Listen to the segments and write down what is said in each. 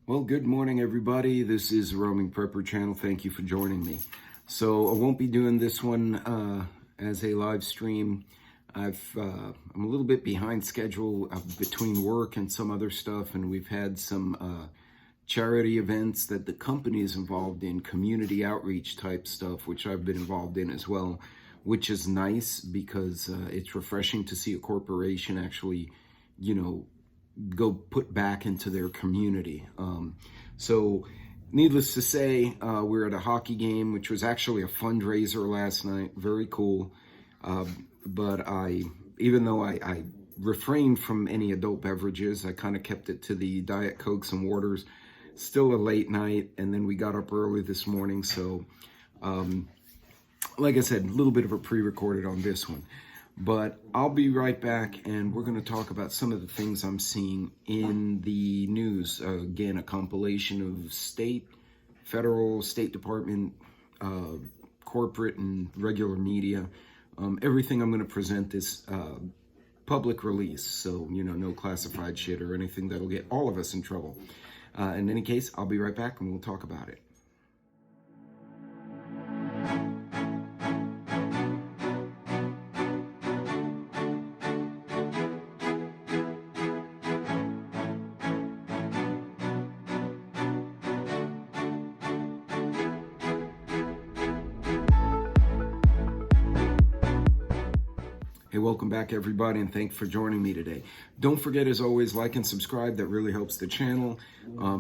Well, good morning, everybody. This is Roaming Prepper Channel. Thank you for joining me. So I won't be doing this one as a live stream. I'm a little bit behind schedule between work and some other stuff, and we've had some charity events that the company is involved in, community outreach type stuff, which I've been involved in as well, which is nice because it's refreshing to see a corporation actually, go put back into their community. So needless to say, we're at a hockey game, which was actually a fundraiser last night. Very cool. But even though I refrained from any adult beverages, I kind of kept it to the Diet Cokes and waters. Still a late night, and then we got up early this morning. So, like I said, a little bit of a pre-recorded on this one. But I'll be right back, and we're going to talk about some of the things I'm seeing in the news. Again, a compilation of federal, State Department, corporate, and regular media. Everything I'm going to present is public release, so, no classified shit or anything that'll get all of us in trouble. In any case, I'll be right back, and we'll talk about it. Hey, welcome back, everybody, and thanks for joining me today. Don't forget, as always, like and subscribe. That really helps the channel.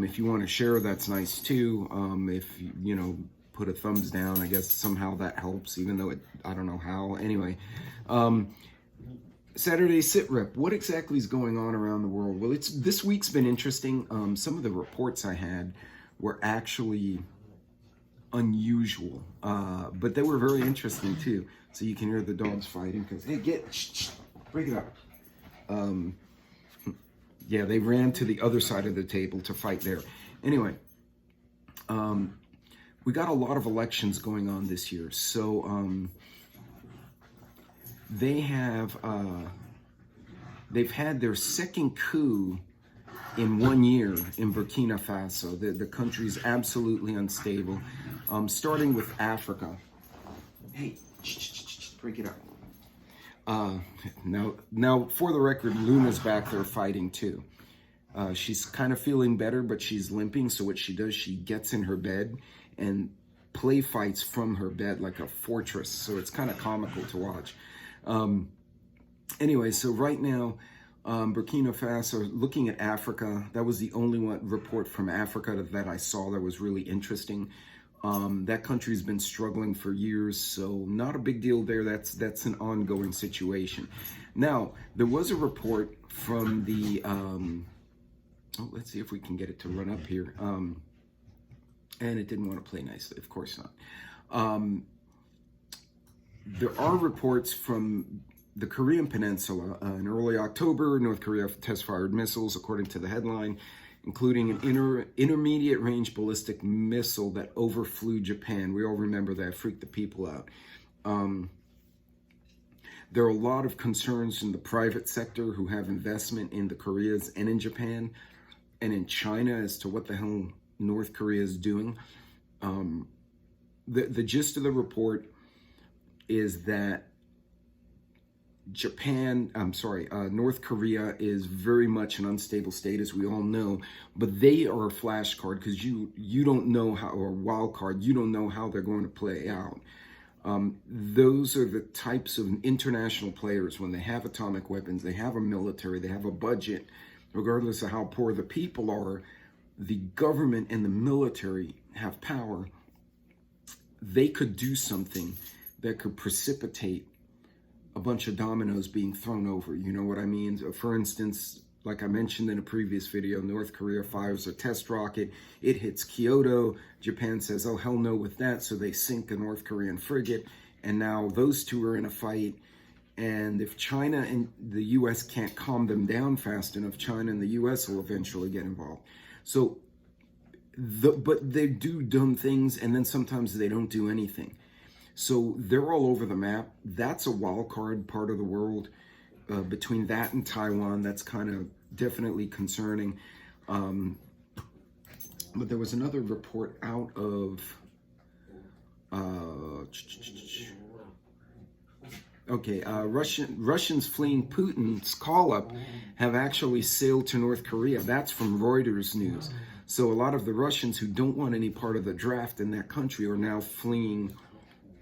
If you want to share, that's nice too. If you put a thumbs down, I guess somehow that helps, even though I don't know how. Anyway, Saturday SitRep. What exactly is going on around the world? Well, this week's been interesting. Some of the reports I had were actually unusual, but they were very interesting too. So you can hear the dogs fighting because, hey, break it up. Yeah, they ran to the other side of the table to fight there. Anyway, we got a lot of elections going on this year. So they've had their second coup in 1 year in Burkina Faso. The country's absolutely unstable. Starting with Africa. Hey, break it up. Now, for the record, Luna's back there fighting too. She's kind of feeling better, but she's limping. So what she does, she gets in her bed and play fights from her bed like a fortress. So it's kind of comical to watch. Anyway, so right now, Burkina Faso, looking at Africa, that was the only report from Africa that I saw that was really interesting. That country's been struggling for years, so not a big deal there. That's an ongoing situation. Now, there was a report from the, let's see if we can get it to run up here. And it didn't want to play nicely, of course not. There are reports from the Korean Peninsula. In early October, North Korea test-fired missiles, according to the headline, including an intermediate range ballistic missile that overflew Japan. We all remember that, freaked the people out. There are a lot of concerns in the private sector who have investment in the Koreas and in Japan and in China as to what the hell North Korea is doing. The gist of the report is that North Korea is very much an unstable state, as we all know, but they are a flash card because you don't know how, or a wild card, you don't know how they're going to play out. Those are the types of international players. When they have atomic weapons, they have a military, they have a budget, regardless of how poor the people are, the government and the military have power. They could do something that could precipitate a bunch of dominoes being thrown over. You know what I mean? For instance, like I mentioned in a previous video, North Korea fires a test rocket. It hits Kyoto. Japan says, oh, hell no with that. So they sink a North Korean frigate. And now those two are in a fight. And if China and the U.S. can't calm them down fast enough, China and the U.S. will eventually get involved. So, but they do dumb things, and then sometimes they don't do anything. So they're all over the map. That's a wild card part of the world. Between that and Taiwan, that's kind of definitely concerning. But there was another report out of Russians fleeing Putin's call-up have actually sailed to North Korea. That's from Reuters News. So a lot of the Russians who don't want any part of the draft in that country are now fleeing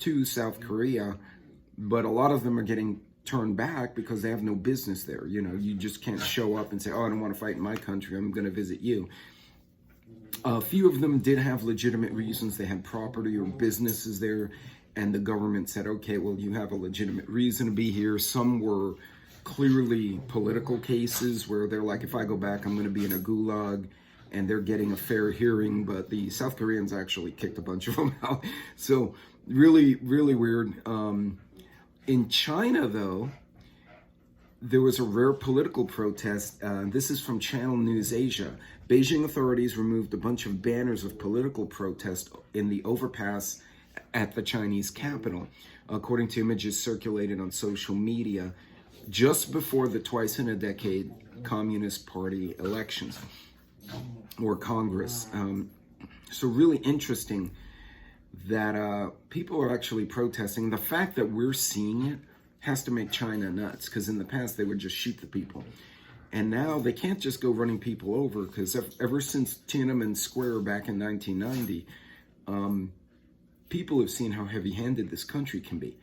to South Korea, but a lot of them are getting turned back because they have no business there. You know, you just can't show up and say, oh, I don't want to fight in my country, I'm going to visit you. A few of them did have legitimate reasons. They had property or businesses there, and the government said, okay, well, you have a legitimate reason to be here. Some were clearly political cases where they're like, if I go back, I'm going to be in a gulag, and they're getting a fair hearing, but the South Koreans actually kicked a bunch of them out. So really, really weird. In China, though, there was a rare political protest. This is from Channel News Asia. Beijing authorities removed a bunch of banners of political protest in the overpass at the Chinese capital, according to images circulated on social media just before the twice-in-a-decade Communist Party elections, or Congress. So really interesting that people are actually protesting. The fact that we're seeing it has to make China nuts, because in the past they would just shoot the people. And now they can't just go running people over, because ever since Tiananmen Square back in 1990, people have seen how heavy-handed this country can be.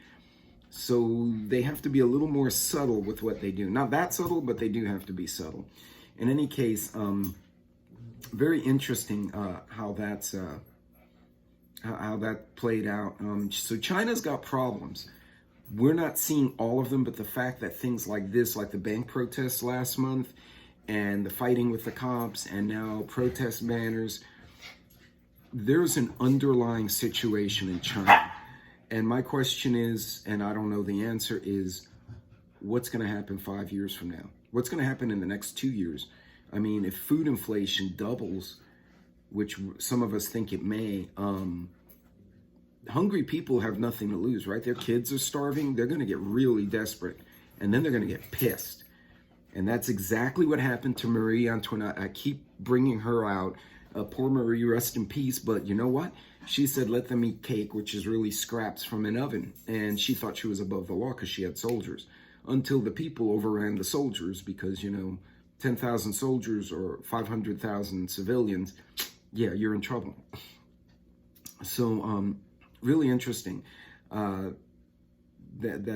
So they have to be a little more subtle with what they do. Not that subtle, but they do have to be subtle. In any case, very interesting how that's how that played out. So China's got problems. We're not seeing all of them, but the fact that things like this, like the bank protests last month, and the fighting with the cops, and now protest banners, there's an underlying situation in China. And my question is, and I don't know the answer, is what's going to happen 5 years from now? What's going to happen in the next 2 years? I mean, if food inflation doubles, which some of us think it may, hungry people have nothing to lose, right? Their kids are starving. They're going to get really desperate, and then they're going to get pissed. And that's exactly what happened to Marie Antoinette. I keep bringing her out. Poor Marie, rest in peace. But you know what? She said, let them eat cake, which is really scraps from an oven. And she thought she was above the law because she had soldiers, until the people overran the soldiers, because, 10,000 soldiers or 500,000 civilians, yeah, you're in trouble. So, really interesting that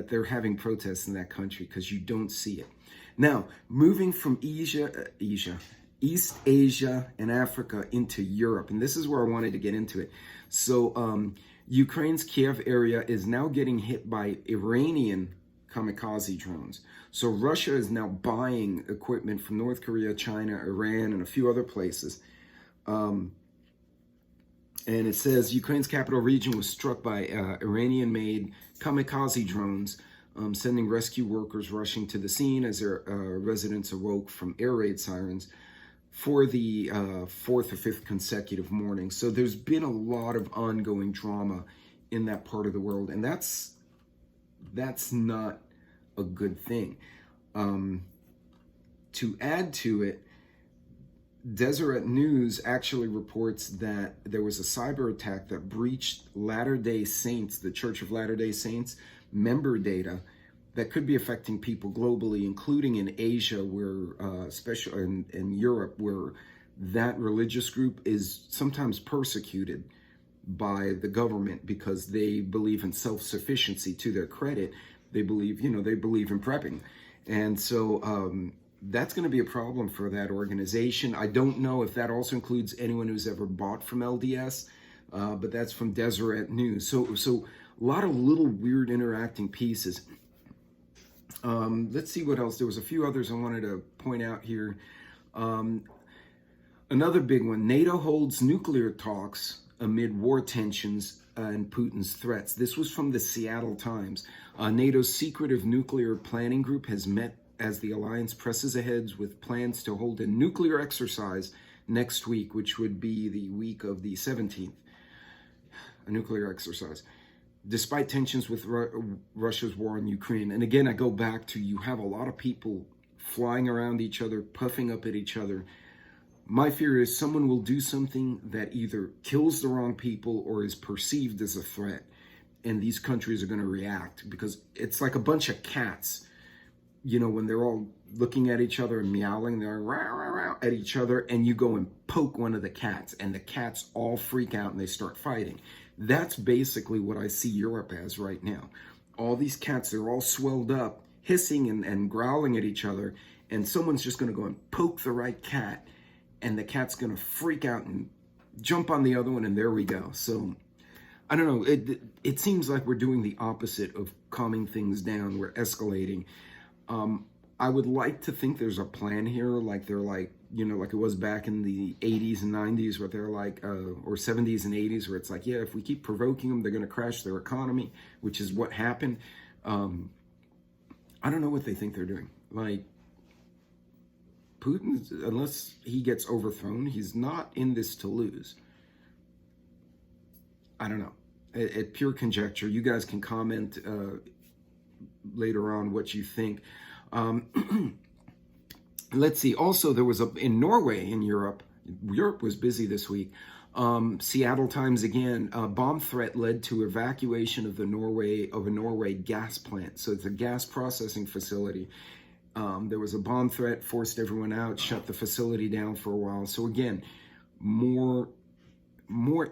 they're having protests in that country, because you don't see it. Now, moving from East Asia and Africa into Europe, and this is where I wanted to get into it. So, Ukraine's Kiev area is now getting hit by Iranian kamikaze drones. So Russia is now buying equipment from North Korea, China, Iran, and a few other places. And it says Ukraine's capital region was struck by Iranian-made kamikaze drones, sending rescue workers rushing to the scene as their residents awoke from air raid sirens for the fourth or fifth consecutive morning. So there's been a lot of ongoing drama in that part of the world, and that's not a good thing. To add to it, Deseret News actually reports that there was a cyber attack that breached Latter-day Saints, the Church of Latter-day Saints, member data that could be affecting people globally, including in Asia, where, especially in Europe, where that religious group is sometimes persecuted by the government because they believe in self-sufficiency. To their credit, they believe in prepping. And so that's going to be a problem for that organization. I don't know if that also includes anyone who's ever bought from LDS, but that's from Deseret News. So a lot of little weird interacting pieces. Let's see what else. There was a few others I wanted to point out here. Another big one, NATO holds nuclear talks amid war tensions and Putin's threats. This was from the Seattle Times. NATO's secretive nuclear planning group has met as the alliance presses ahead with plans to hold a nuclear exercise next week, which would be the week of the 17th, a nuclear exercise, despite tensions with Russia's war on Ukraine. And again, I go back to, you have a lot of people flying around each other, puffing up at each other. My fear is someone will do something that either kills the wrong people or is perceived as a threat. And these countries are going to react because it's like a bunch of cats, you know, when they're all looking at each other and meowing, they're rah, rah, rah, at each other, and you go and poke one of the cats, and the cats all freak out and they start fighting. That's basically what I see Europe as right now. All these cats, they're all swelled up, hissing and growling at each other, and someone's just going to go and poke the right cat, and the cat's going to freak out and jump on the other one, and there we go. So I don't know. It seems like we're doing the opposite of calming things down. We're escalating. I would like to think there's a plan here, like they're like, you know, like it was back in the 80s and 90s where they're like, or 70s and 80s, where it's like, yeah, if we keep provoking them, they're going to crash their economy, which is what happened. I don't know what they think they're doing. Like, Putin, unless he gets overthrown, he's not in this to lose. I don't know. At pure conjecture. You guys can comment later on what you think. Let's see. Also, there was in Norway, in Europe was busy this week. Seattle Times again, bomb threat led to evacuation of a Norway gas plant. So it's a gas processing facility. There was a bomb threat, forced everyone out, shut the facility down for a while. So again, more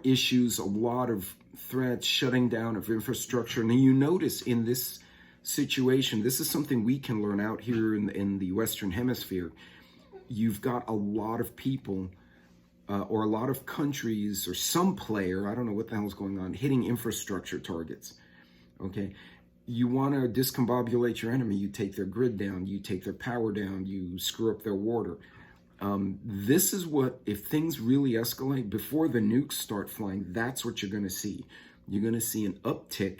issues, a lot of threats, shutting down of infrastructure. And you notice in this situation, this is something we can learn out here in the Western Hemisphere. You've got a lot of people or a lot of countries or some player, I don't know what the hell's going on, hitting infrastructure targets. Okay. You want to discombobulate your enemy. You take their grid down, you take their power down, you screw up their water. This is what, if things really escalate, before the nukes start flying, that's what you're going to see. You're going to see an uptick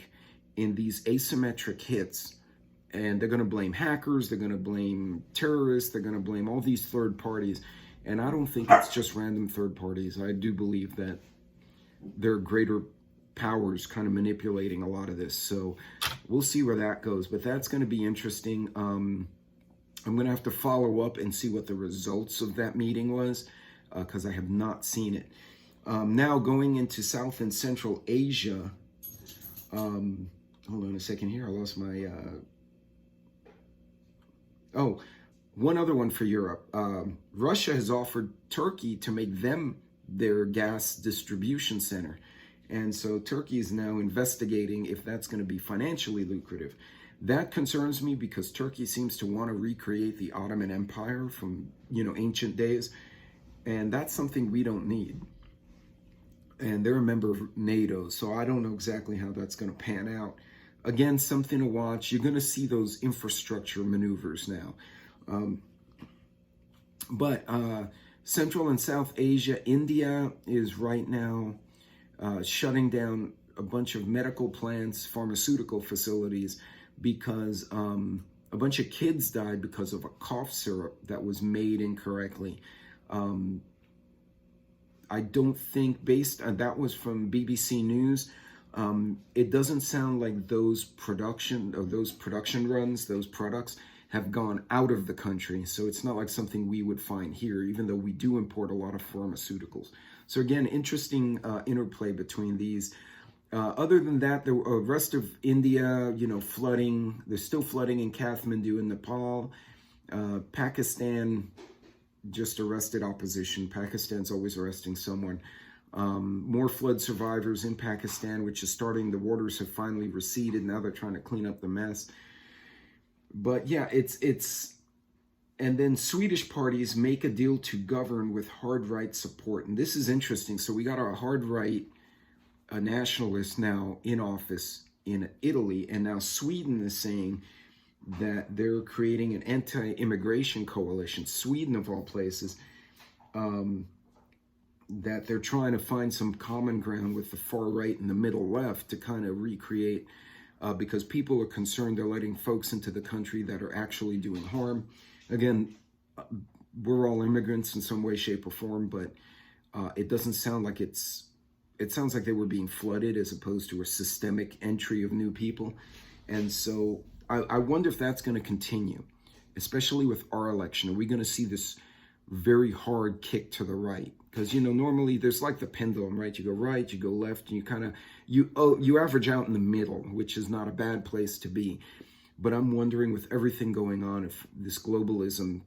in these asymmetric hits, and they're going to blame hackers, they're going to blame terrorists, they're going to blame all these third parties. And I don't think it's just random third parties. I do believe that there are greater powers kind of manipulating a lot of this. So we'll see where that goes, but that's going to be interesting. I'm going to have to follow up and see what the results of that meeting was, because I have not seen it. Now going into South and Central Asia. Hold on a second here. I lost my... Oh, one other one for Europe. Russia has offered Turkey to make them their gas distribution center. And so Turkey is now investigating if that's going to be financially lucrative. That concerns me because Turkey seems to want to recreate the Ottoman Empire from, ancient days. And that's something we don't need. And they're a member of NATO, so I don't know exactly how that's going to pan out. Again, something to watch. You're going to see those infrastructure maneuvers now. But Central and South Asia, India is right now shutting down a bunch of medical plants, pharmaceutical facilities, because a bunch of kids died because of a cough syrup that was made incorrectly. I don't think, based on that was from BBC News, it doesn't sound like those production runs, those products have gone out of the country. So it's not like something we would find here, even though we do import a lot of pharmaceuticals. So again, interesting interplay between these. Other than that, the rest of India, flooding. There's still flooding in Kathmandu in Nepal. Pakistan just arrested opposition. Pakistan's always arresting someone. More flood survivors in Pakistan, which is starting. The waters have finally receded. Now they're trying to clean up the mess. But yeah, it's and then Swedish parties make a deal to govern with hard right support. And this is interesting. So we got our hard right nationalists now in office in Italy, and now Sweden is saying that they're creating an anti-immigration coalition, Sweden of all places, that they're trying to find some common ground with the far right and the middle left to kind of recreate, because people are concerned they're letting folks into the country that are actually doing harm. Again, we're all immigrants in some way, shape, or form, but it doesn't sound like it sounds like they were being flooded as opposed to a systemic entry of new people. And so I wonder if that's going to continue, especially with our election. Are we going to see this very hard kick to the right. Because, you know, normally there's like the pendulum, right? You go right, you go left, and you kind of, you average out in the middle, which is not a bad place to be. But I'm wondering, with everything going on, if this globalism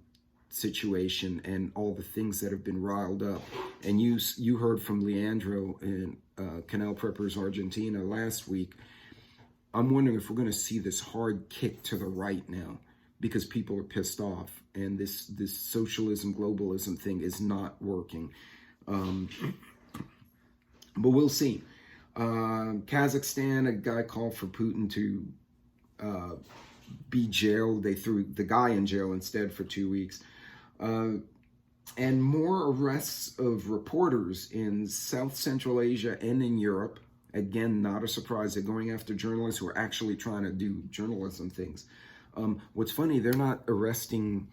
situation and all the things that have been riled up, and you heard from Leandro in Canal Preppers Argentina last week, I'm wondering if we're going to see this hard kick to the right now, because people are pissed off, and this socialism, globalism thing is not working. But we'll see. Kazakhstan, a guy called for Putin to be jailed. They threw the guy in jail instead for 2 weeks. And more arrests of reporters in South Central Asia and in Europe. Again, not a surprise. They're going after journalists who are actually trying to do journalism things. What's funny, they're not arresting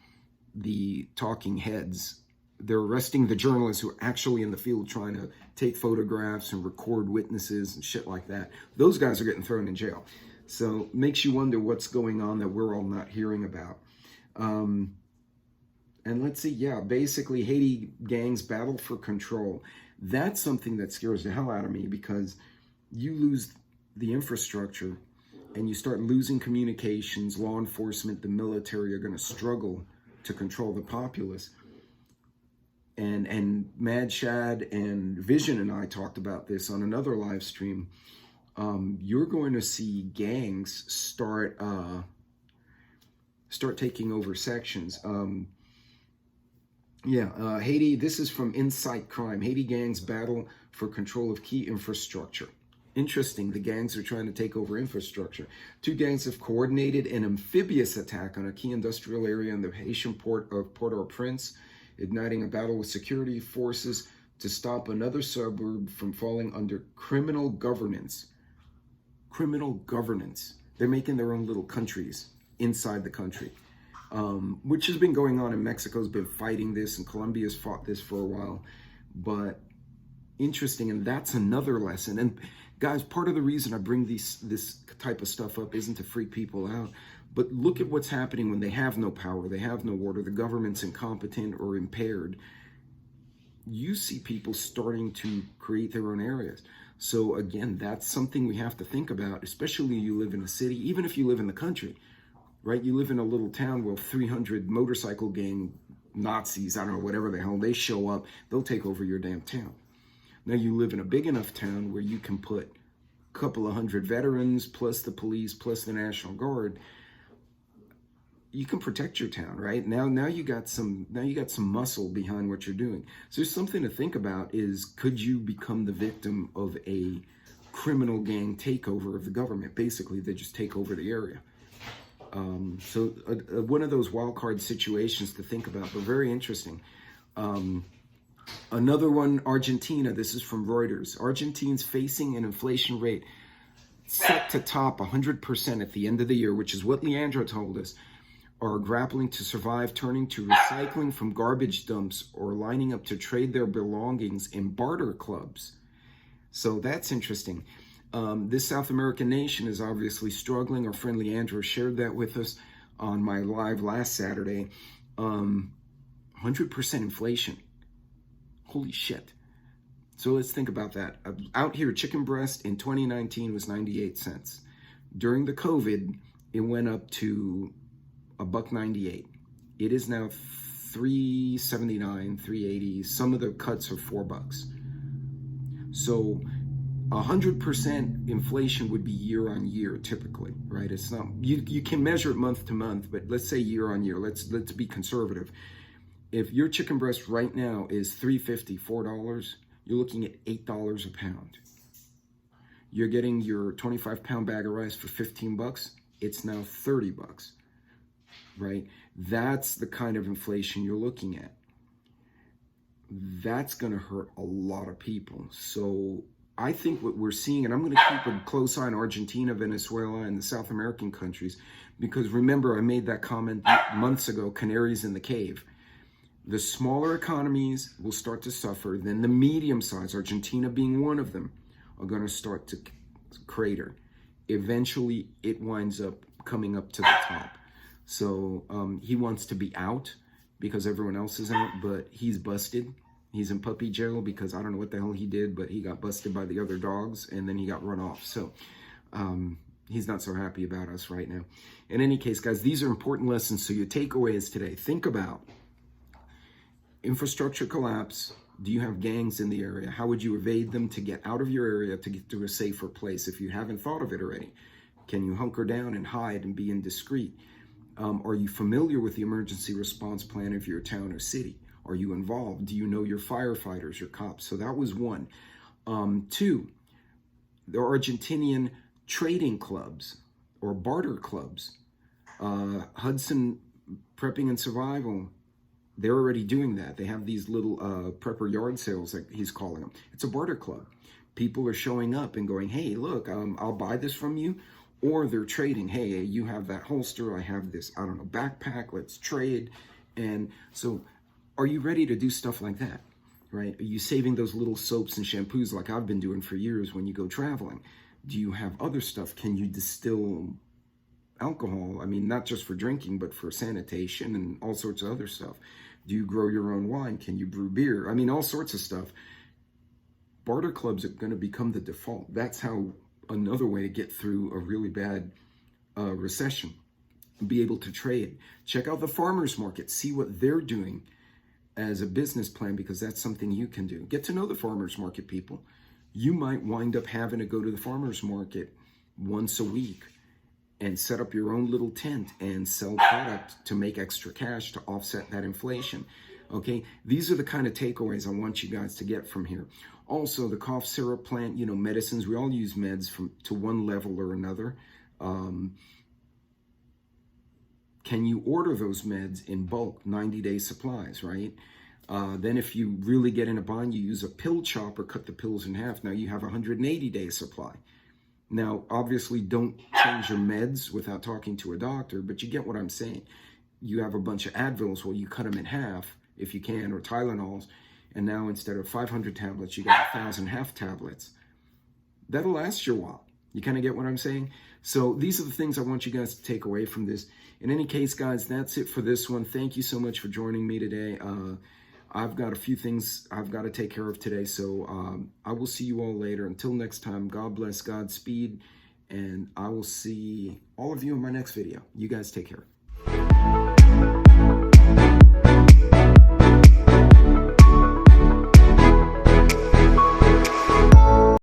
the talking heads. They're arresting the journalists who are actually in the field trying to take photographs and record witnesses and shit like that. Those guys are getting thrown in jail. So makes you wonder what's going on that we're all not hearing about. And let's see, yeah, basically Haiti gangs battle for control. That's something that scares the hell out of me, because you lose the infrastructure and you start losing communications. Law enforcement, the military are going to struggle to control the populace. And Mad Shad and Vision and I talked about this on another live stream. You're going to see gangs start taking over sections. Haiti, this is from Insight Crime. Haiti gangs battle for control of key infrastructure. Interesting, the gangs are trying to take over infrastructure. 2 gangs have coordinated an amphibious attack on a key industrial area in the Haitian port of Port-au-Prince, igniting a battle with security forces to stop another suburb from falling under criminal governance. Criminal governance. They're making their own little countries inside the country, which has been going on, and Mexico's been fighting this, and Colombia's fought this for a while. But interesting, and that's another lesson. And guys, part of the reason I bring this type of stuff up isn't to freak people out, but look at what's happening when they have no power, they have no order, the government's incompetent or impaired. You see people starting to create their own areas. So again, that's something we have to think about, especially you live in a city, even if you live in the country, right? You live in a little town where 300 motorcycle gang Nazis, I don't know, whatever the hell, they show up, they'll take over your damn town. Now you live in a big enough town where you can put a couple of hundred veterans, plus the police, plus the National Guard. You can protect your town, right? Now you got some muscle behind what you're doing. So there's something to think about, is could you become the victim of a criminal gang takeover of the government? Basically, they just take over the area. So one of those wild card situations to think about, but very interesting. Another one, Argentina. This is from Reuters. Argentina's facing an inflation rate set to top 100% at the end of the year, which is what Leandro told us, are grappling to survive, turning to recycling from garbage dumps or lining up to trade their belongings in barter clubs. So that's interesting. This South American nation is obviously struggling. Our friend Leandro shared that with us on my live last Saturday. 100% inflation. Holy shit. So let's think about that. Out here, chicken breast in 2019 was 98 cents. During the COVID, it went up to $1.98. It is now $3.79, $3.80. Some of the cuts are $4. So 100% inflation would be year on year typically, right? It's not, you can measure it month to month, but let's say year on year. Let's be conservative. If your chicken breast right now is $3.50, $4, you're looking at $8 a pound. You're getting your 25-pound bag of rice for $15. It's now $30, right? That's the kind of inflation you're looking at. That's going to hurt a lot of people. So I think what we're seeing, and I'm going to keep a close eye on Argentina, Venezuela, and the South American countries, because remember, I made that comment months ago, canaries in the cave. The smaller economies will start to suffer, then the medium size, Argentina being one of them, are going to start to crater. Eventually, it winds up coming up to the top. So he wants to be out because everyone else is out, but he's busted. He's in puppy jail because I don't know what the hell he did, but he got busted by the other dogs and then he got run off. So he's not so happy about us right now. In any case, guys, these are important lessons. So your takeaway is today, think about infrastructure collapse. Do you have gangs in the area? How would you evade them to get out of your area to get to a safer place if you haven't thought of it already? Can you hunker down and hide and be indiscreet? Are you familiar with the emergency response plan of your town or city? Are you involved? Do you know your firefighters, your cops? So that was one. Two, the Argentinian trading clubs or barter clubs, Hudson Prepping and Survival, they're already doing that. They have these little prepper yard sales, like he's calling them. It's a barter club. People are showing up and going, hey, look, I'll buy this from you. Or they're trading. Hey, you have that holster. I have this, I don't know, backpack. Let's trade. And so are you ready to do stuff like that, right? Are you saving those little soaps and shampoos like I've been doing for years when you go traveling? Do you have other stuff? Can you distill alcohol? I mean, not just for drinking, but for sanitation and all sorts of other stuff. Do you grow your own wine? Can you brew beer? I mean, all sorts of stuff. Barter clubs are going to become the default. That's how another way to get through a really bad recession. Be able to trade. Check out the farmers market. See what they're doing as a business plan, because that's something you can do. Get to know the farmers market people. You might wind up having to go to the farmers market once a week and set up your own little tent and sell product to make extra cash to offset that inflation. Okay, these are the kind of takeaways I want you guys to get from here. Also, the cough syrup plant, you know, medicines, we all use meds to one level or another. Can you order those meds in bulk, 90-day supplies, right? Then if you really get in a bind, you use a pill chopper, cut the pills in half. Now you have a 180-day supply. Now, obviously, don't change your meds without talking to a doctor, but you get what I'm saying. You have a bunch of Advils, well, you cut them in half if you can, or Tylenols, and now instead of 500 tablets, you got 1,000 half tablets. That'll last you a while. You kind of get what I'm saying? So these are the things I want you guys to take away from this. In any case, guys, that's it for this one. Thank you so much for joining me today. I've got a few things I've got to take care of today, so I will see you all later. Until next time, God bless, Godspeed, and I will see all of you in my next video. You guys take care.